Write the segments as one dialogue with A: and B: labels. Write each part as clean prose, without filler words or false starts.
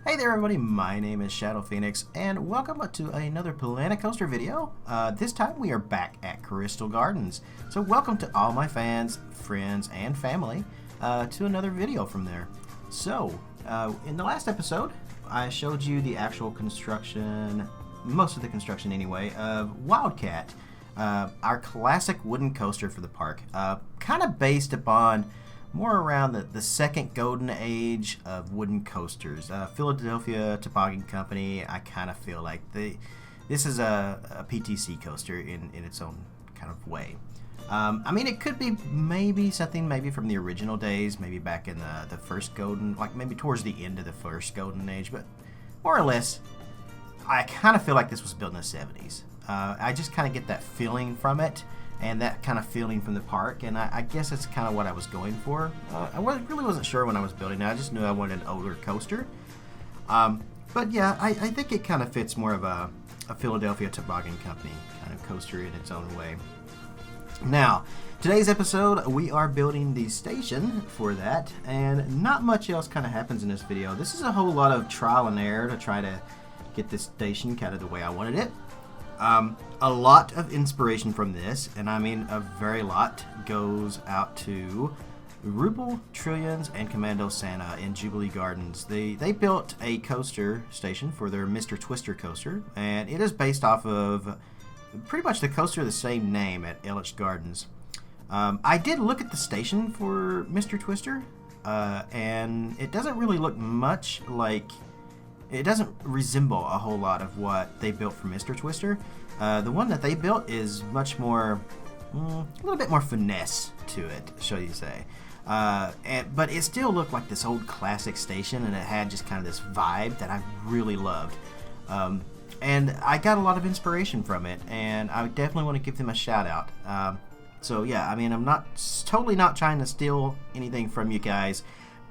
A: Hey there everybody, my name is Shadow Phoenix and welcome to another Planet Coaster video. This time we are back at Crystal Gardens. So welcome to all my fans, friends, and family to another video from there. So, in the last episode, I showed you the actual construction, most of the construction anyway, of Wildcat, our classic wooden coaster for the park. Kind of based upon more around the second golden age of wooden coasters. Philadelphia Toboggan Company, I kind of feel like this is a PTC coaster in its own kind of way. I mean, it could be maybe something from the original days, maybe back in the first golden, like maybe towards the end of the first golden age, but more or less, I kind of feel like this was built in the 70s. I just kind of get that feeling from it, and that kind of feeling from the park, and I guess that's kind of what I was going for. I really wasn't sure when I was building it. I just knew I wanted an older coaster. But yeah, I think it kind of fits more of a Philadelphia Toboggan Company kind of coaster in its own way. Now, today's episode, we are building the station for that, and not much else kind of happens in this video. This is a whole lot of trial and error to try to get this station kind of the way I wanted it. A lot of inspiration from this, and I mean a very lot, goes out to Ruble, Trillions, and Commando Santa in Jubilee Gardens. They built a coaster station for their Mr. Twister coaster, and it is based off of pretty much the coaster of the same name at Elitch Gardens. I did look at the station for Mr. Twister, and it doesn't really look much like... It doesn't resemble a whole lot of what they built for Mr. Twister. The one that they built is much more, a little bit more finesse to it, shall you say. But it still looked like this old classic station, and it had just kind of this vibe that I really loved. And I got a lot of inspiration from it, and I definitely want to give them a shout out. So yeah, I mean, I'm totally not trying to steal anything from you guys,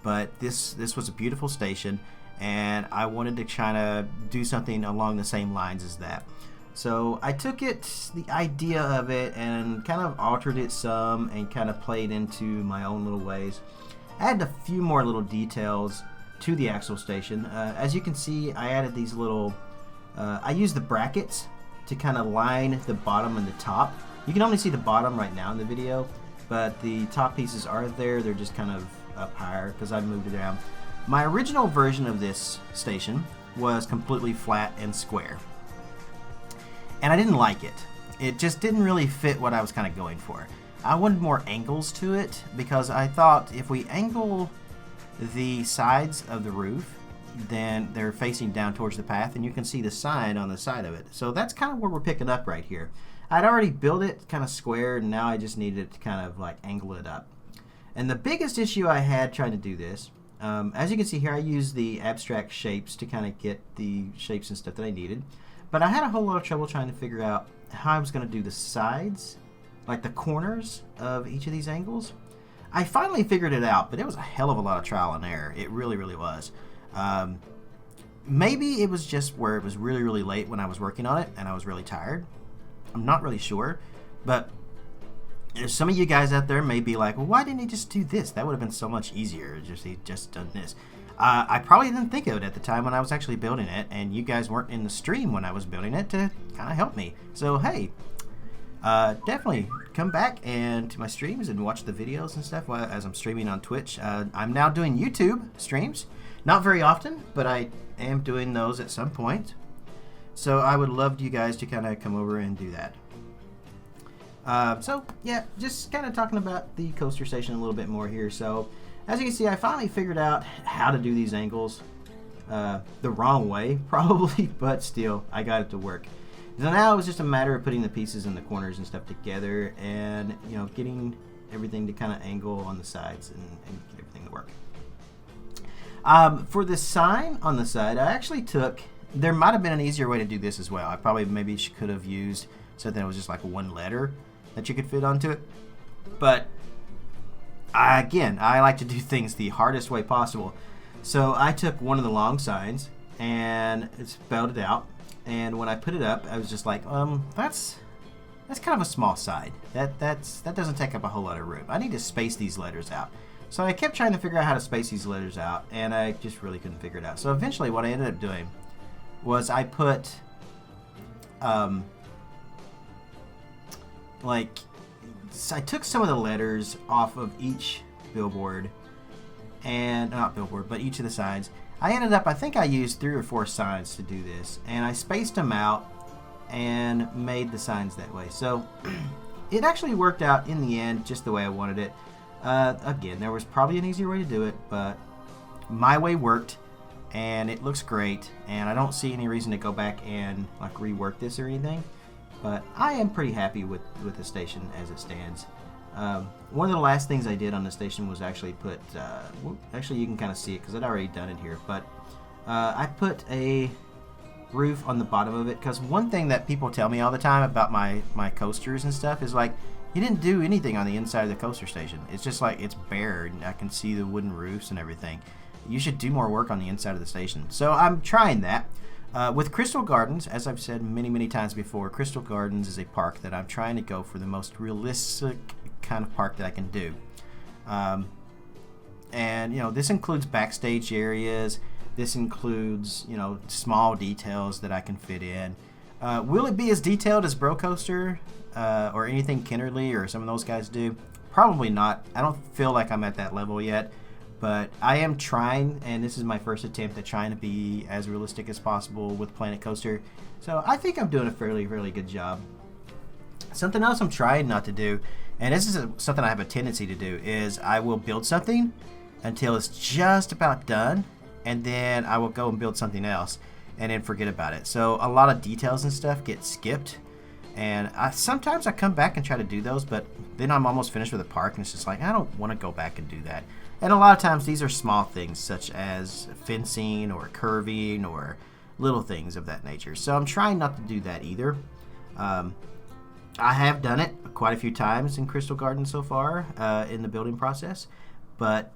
A: but this was a beautiful station, and I wanted to try to do something along the same lines as that. So I took the idea of it, and kind of altered it some, and kind of played into my own little ways. I added a few more little details to the actual station. As you can see, I added these little, I used the brackets to kind of line the bottom and the top. You can only see the bottom right now in the video, but the top pieces are there. They're just kind of up higher because I moved it around. My original version of this station was completely flat and square, and I didn't like it. It just didn't really fit what I was kind of going for. I wanted more angles to it, because I thought if we angle the sides of the roof, then they're facing down towards the path, and you can see the sign on the side of it. So that's kind of where we're picking up right here. I'd already built it kind of square, and now I just needed to kind of like angle it up. And the biggest issue I had trying to do this, as you can see here, I used the abstract shapes to kind of get the shapes and stuff that I needed. But I had a whole lot of trouble trying to figure out how I was going to do the sides, like the corners of each of these angles. I finally figured it out, but it was a hell of a lot of trial and error. It really, really was. Maybe it was just where it was really, really late when I was working on it, and I was really tired. I'm not really sure, but some of you guys out there may be like, well, why didn't he just do this? That would have been so much easier if he just done this. I probably didn't think of it at the time when I was actually building it, and you guys weren't in the stream when I was building it to kind of help me. So hey, definitely come back and to my streams and watch the videos and stuff as I'm streaming on Twitch. I'm now doing YouTube streams. Not very often, but I am doing those at some point. So I would love you guys to kind of come over and do that. So yeah, just kind of talking about the coaster station a little bit more here. So as you can see, I finally figured out how to do these angles the wrong way, probably, but still, I got it to work. So now it was just a matter of putting the pieces in the corners and stuff together, and getting everything to kind of angle on the sides and get everything to work. For the sign on the side, I actually took... There might have been an easier way to do this as well. I probably maybe could have used something that was just like one letter that you could fit onto it. But again, I like to do things the hardest way possible. So I took one of the long signs and spelled it out. And when I put it up, I was just like, that's kind of a small side. That doesn't take up a whole lot of room. I need to space these letters out. So I kept trying to figure out how to space these letters out, and I just really couldn't figure it out. So eventually what I ended up doing was I put, I took some of the letters off of each billboard, and not billboard, but each of the signs. I ended up, I think I used 3 or 4 signs to do this, and I spaced them out and made the signs that way. So it actually worked out in the end just the way I wanted it. Again, there was probably an easier way to do it, but my way worked, and it looks great, and I don't see any reason to go back and like rework this or anything. But I am pretty happy with the station as it stands. One of the last things I did on the station was actually put, actually you can kind of see it because I'd already done it here, but I put a roof on the bottom of it, because one thing that people tell me all the time about my coasters and stuff is like, you didn't do anything on the inside of the coaster station. It's just like, it's bare, and I can see the wooden roofs and everything. You should do more work on the inside of the station. So I'm trying that. With Crystal Gardens, as I've said many times before, Crystal Gardens is a park that I'm trying to go for the most realistic kind of park that I can do. And, you know, this includes backstage areas. This includes, you know, small details that I can fit in. Will it be as detailed as Bro Coaster or anything Kennerly or some of those guys do? Probably not. I don't feel like I'm at that level yet, but I am trying, and this is my first attempt at trying to be as realistic as possible with Planet Coaster. So I think I'm doing a fairly good job. Something else I'm trying not to do, and this is something I have a tendency to do, is I will build something until it's just about done, and then I will go and build something else and then forget about it. So a lot of details and stuff get skipped, and sometimes I come back and try to do those, but then I'm almost finished with the park, and it's just like, I don't want to go back and do that. And a lot of times these are small things such as fencing or curving or little things of that nature. So I'm trying not to do that either. I have done it quite a few times in Crystal Garden so far in the building process, but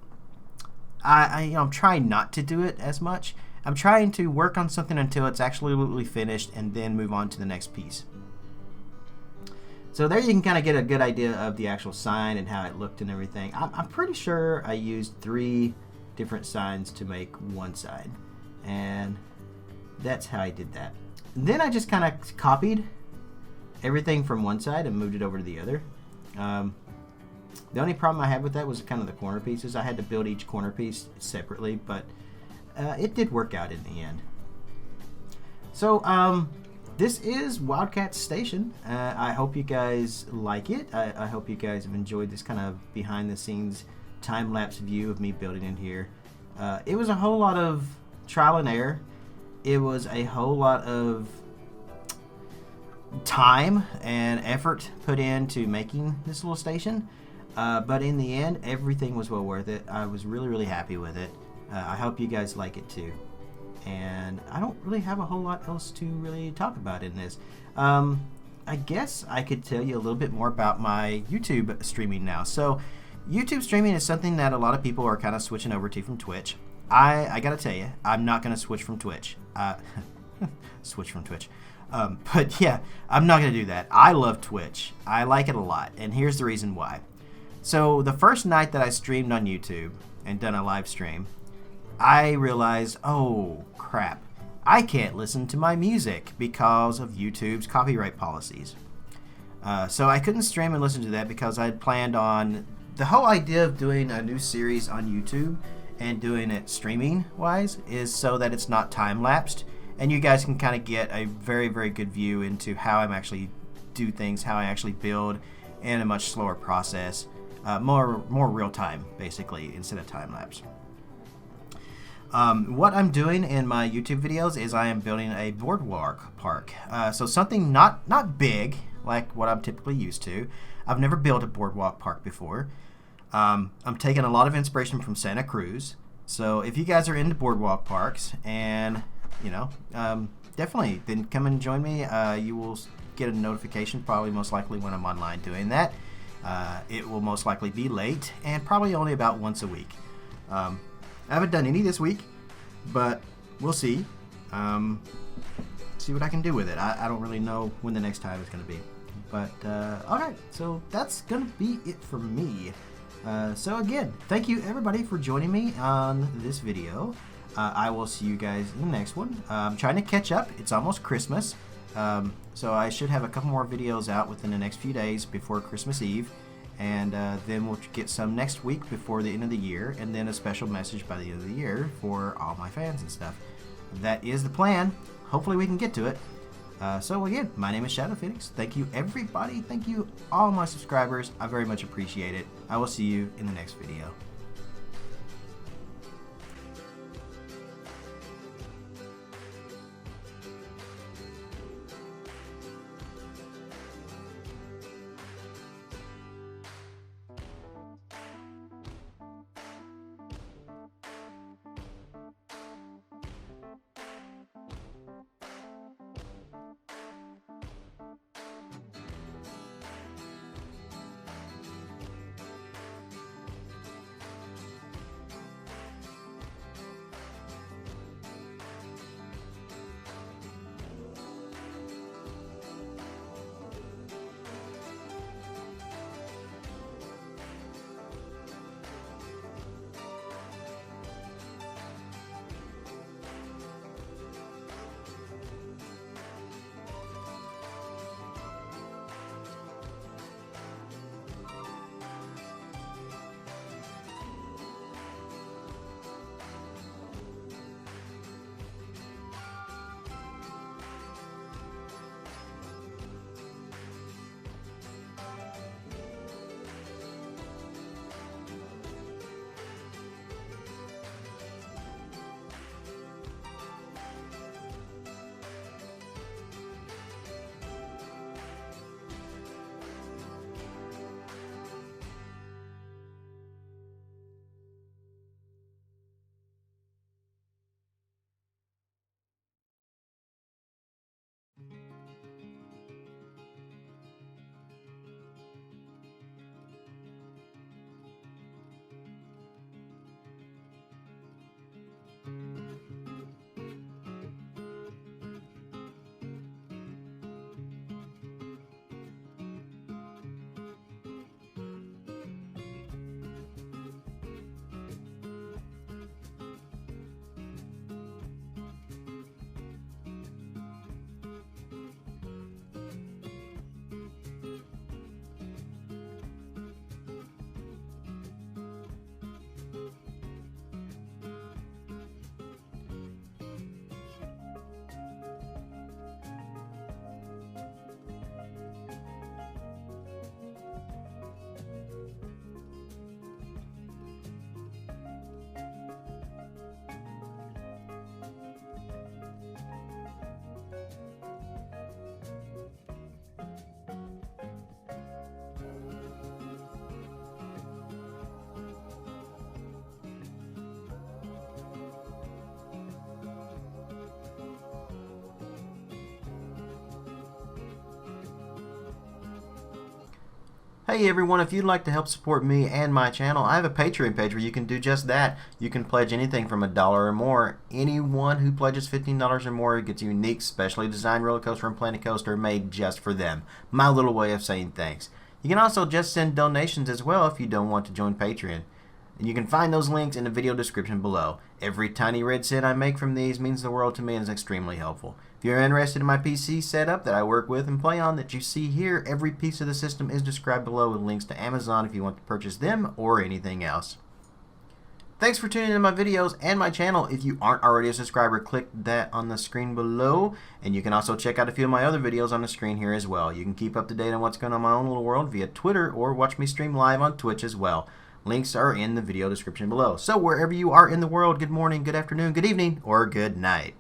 A: I'm trying not to do it as much. I'm trying to work on something until it's absolutely finished and then move on to the next piece. So there you can kind of get a good idea of the actual sign and how it looked and everything. I'm pretty sure I used 3 different signs to make one sign, and that's how I did that. And then I just kind of copied everything from one side and moved it over to the other. The only problem I had with that was kind of the corner pieces. I had to build each corner piece separately, but it did work out in the end. So this is Wildcat Station. I hope you guys like it. I hope you guys have enjoyed this kind of behind the scenes time-lapse view of me building in here. It was a whole lot of trial and error. It was a whole lot of time and effort put into making this little station, but in the end everything was well worth it. I was really happy with it. I hope you guys like it too, and I don't really have a whole lot else to really talk about in this. I guess I could tell you a little bit more about my YouTube streaming now. So YouTube streaming is something that a lot of people are kind of switching over to from Twitch. I gotta tell you, I'm not gonna switch from Twitch. Switch from Twitch. But yeah, I'm not going to do that. I love Twitch. I like it a lot, and here's the reason why. So the first night that I streamed on YouTube and done a live stream, I realized, oh crap, I can't listen to my music because of YouTube's copyright policies. So I couldn't stream and listen to that because I had planned on the whole idea of doing a new series on YouTube and doing it streaming wise is so that it's not time lapsed. And you guys can kind of get a very good view into how I'm actually do things, how I actually build in a much slower process, more real time basically instead of time lapse. What I'm doing in my YouTube videos is I am building a boardwalk park. So something not big like what I'm typically used to. I've never built a boardwalk park before. I'm taking a lot of inspiration from Santa Cruz. So if you guys are into boardwalk parks and you know, definitely then come and join me. You will get a notification probably most likely when I'm online doing that. It will most likely be late and probably only about once a week. I haven't done any this week, but we'll see. See what I can do with it. I don't really know when the next time is going to be. But, okay, so that's going to be it for me. So again, thank you everybody for joining me on this video. I will see you guys in the next one. I'm trying to catch up. It's almost Christmas. So I should have a couple more videos out within the next few days before Christmas Eve. And then we'll get some next week before the end of the year. And then a special message by the end of the year for all my fans and stuff. That is the plan. Hopefully we can get to it. So again, my name is Shadow Phoenix. Thank you everybody. Thank you all my subscribers. I very much appreciate it. I will see you in the next video. Hey everyone, if you'd like to help support me and my channel, I have a Patreon page where you can do just that. You can pledge anything from $1 or more. Anyone who pledges $15 or more gets a unique, specially designed roller coaster and Planet Coaster made just for them. My little way of saying thanks. You can also just send donations as well if you don't want to join Patreon. And you can find those links in the video description below. Every tiny red cent I make from these means the world to me and is extremely helpful. If you're interested in my PC setup that I work with and play on that you see here, every piece of the system is described below with links to Amazon if you want to purchase them or anything else. Thanks for tuning in to my videos and my channel. If you aren't already a subscriber, click that on the screen below. And you can also check out a few of my other videos on the screen here as well. You can keep up to date on what's going on in my own little world via Twitter or watch me stream live on Twitch as well. Links are in the video description below. So wherever you are in the world, good morning, good afternoon, good evening, or good night.